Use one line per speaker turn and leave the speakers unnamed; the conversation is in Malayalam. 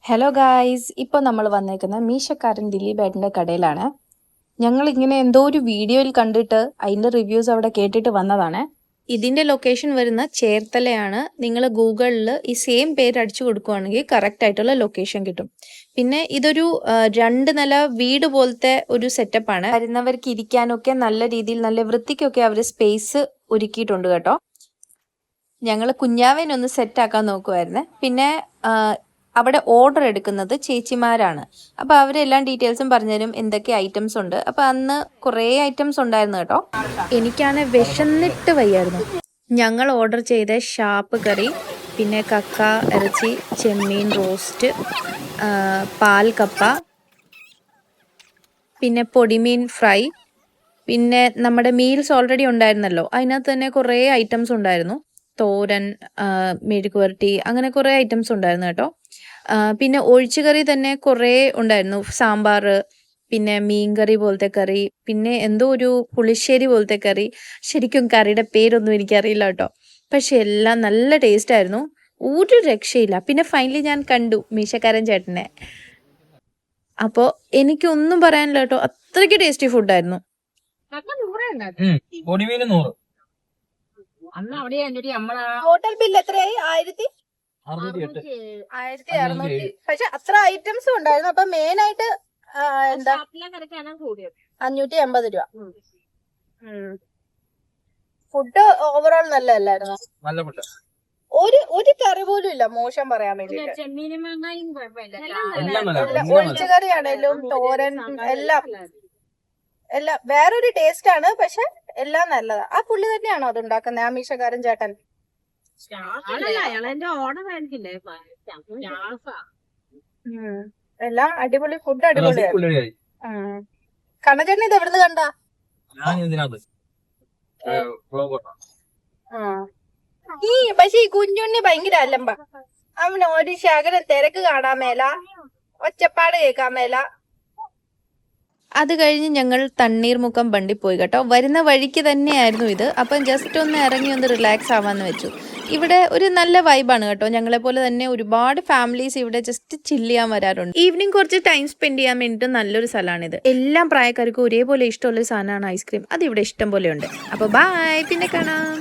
ഹലോ ഗായ്സ്, ഇപ്പോൾ നമ്മൾ വന്നേക്കുന്ന മീശക്കാരൻ ദിലീപേട്ടൻ്റെ കടയിലാണ്. ഞങ്ങളിങ്ങനെ എന്തോ ഒരു വീഡിയോയിൽ കണ്ടിട്ട് അതിൻ്റെ റിവ്യൂസ് അവിടെ കേട്ടിട്ട് വന്നതാണ്. ഇതിൻ്റെ ലൊക്കേഷൻ വരുന്ന ചേർത്തലയാണ്. നിങ്ങൾ ഗൂഗിളിൽ ഈ സെയിം പേര് അടിച്ചു കൊടുക്കുകയാണെങ്കിൽ കറക്റ്റായിട്ടുള്ള ലൊക്കേഷൻ കിട്ടും. പിന്നെ ഇതൊരു 2 നില വീട് പോലത്തെ ഒരു സെറ്റപ്പാണ്. വരുന്നവർക്ക് ഇരിക്കാനൊക്കെ നല്ല രീതിയിൽ നല്ല വൃത്തിക്കൊക്കെ അവർ സ്പേസ് ഒരുക്കിയിട്ടുണ്ട് കേട്ടോ. ഞങ്ങൾ കുഞ്ഞാവേനൊന്ന് സെറ്റാക്കാൻ നോക്കുമായിരുന്നേ. പിന്നെ അവിടെ ഓർഡർ എടുക്കുന്നത് ചേച്ചിമാരാണ്. അപ്പോൾ അവരെല്ലാം ഡീറ്റെയിൽസും പറഞ്ഞുതരും എന്തൊക്കെ ഐറ്റംസ് ഉണ്ട്. അപ്പോൾ അന്ന് കുറേ ഐറ്റംസ് ഉണ്ടായിരുന്നു കേട്ടോ. എനിക്കാണ് വിശന്നിട്ട് വയ്യായിരുന്നു. ഞങ്ങൾ ഓർഡർ ചെയ്ത ഷാപ്പ് കറി, പിന്നെ കക്ക ഇറച്ചി, ചെമ്മീൻ റോസ്റ്റ്, പാൽ കപ്പ, പിന്നെ പൊടിമീൻ ഫ്രൈ, പിന്നെ നമ്മുടെ മീൽസ് ഓൾറെഡി ഉണ്ടായിരുന്നല്ലോ, അതിനകത്ത് തന്നെ കുറേ ഐറ്റംസ് ഉണ്ടായിരുന്നു. തോരൻ, മെഴുക്കുവരട്ടി, അങ്ങനെ കുറേ ഐറ്റംസ് ഉണ്ടായിരുന്നു കേട്ടോ. പിന്നെ ഒഴിച്ചുകറി തന്നെ കുറേ ഉണ്ടായിരുന്നു. സാമ്പാർ, പിന്നെ മീൻകറി പോലത്തെ കറി, പിന്നെ എന്തോ ഒരു പുളിശ്ശേരി പോലത്തെ കറി. ശരിക്കും കറിയുടെ പേരൊന്നും എനിക്കറിയില്ല കേട്ടോ. പക്ഷെ എല്ലാം നല്ല ടേസ്റ്റ് ആയിരുന്നു, ഒരു രക്ഷയില്ല. പിന്നെ ഫൈനലി ഞാൻ കണ്ടു മീശക്കാരൻ ചേട്ടനെ. അപ്പോൾ എനിക്കൊന്നും പറയാനില്ല കേട്ടോ, അത്രയ്ക്ക് ടേസ്റ്റി ഫുഡായിരുന്നു.
ടോട്ടൽ ബില്ല് എത്രയായി? 1600. പക്ഷെ അത്ര ഐറ്റംസും ഉണ്ടായിരുന്നു. അപ്പൊ മെയിൻ ആയിട്ട് എന്താ 580 രൂപ. ഫുഡ് ഓവറോൾ നല്ലതല്ലായിരുന്നു. ഒരു കറി പോലും ഇല്ല മോശം പറയാൻ വേണ്ടി. ഒഴിച്ചുകറിയാണേലും തോരൻ എല്ലാം വേറൊരു ടേസ്റ്റ് ആണ്. പക്ഷെ എല്ലാം നല്ലതാ. ആ പുള്ളി തന്നെയാണോ അത് ഉണ്ടാക്കുന്നത്, ആ മീശക്കാരൻ ചേട്ടൻ? എല്ലാം അടിപൊളി ഫുഡ്, അടിപൊളിയായി. കണ്ണചേട്ടൻ ഇത് എവിടുന്ന് കണ്ടാ? പക്ഷെ ഈ കുഞ്ഞുണ്ണി ഭയങ്കര അലമ്പ. അവന് ഒരു ശകലം തിരക്ക് കാണാൻ മേല, ഒച്ചപ്പാട് കേൾക്കാൻ മേല.
അത് കഴിഞ്ഞ് ഞങ്ങൾ തണ്ണീർമുക്കം ബണ്ടി പോയി കേട്ടോ. വരുന്ന വഴിക്ക് തന്നെയായിരുന്നു ഇത്. അപ്പം ജസ്റ്റ് ഒന്ന് ഇറങ്ങി ഒന്ന് റിലാക്സ് ആവാമെന്ന് വെച്ചു. ഇവിടെ ഒരു നല്ല വൈബാണ് കേട്ടോ. ഞങ്ങളെപ്പോലെ തന്നെ ഒരുപാട് ഫാമിലീസ് ഇവിടെ ജസ്റ്റ് ചില്ല് ചെയ്യാൻ വരാറുണ്ട്. ഈവനിങ് കുറച്ച് ടൈം സ്പെൻഡ് ചെയ്യാൻ വേണ്ടിയിട്ട് നല്ലൊരു സ്ഥലമാണിത്. എല്ലാ പ്രായക്കാർക്കും ഒരേപോലെ ഇഷ്ടമുള്ളൊരു സാധനമാണ് ഐസ്ക്രീം. അത് ഇവിടെ ഇഷ്ടം പോലെ ഉണ്ട്. അപ്പോൾ ബൈ, പിന്നെ കാണാം.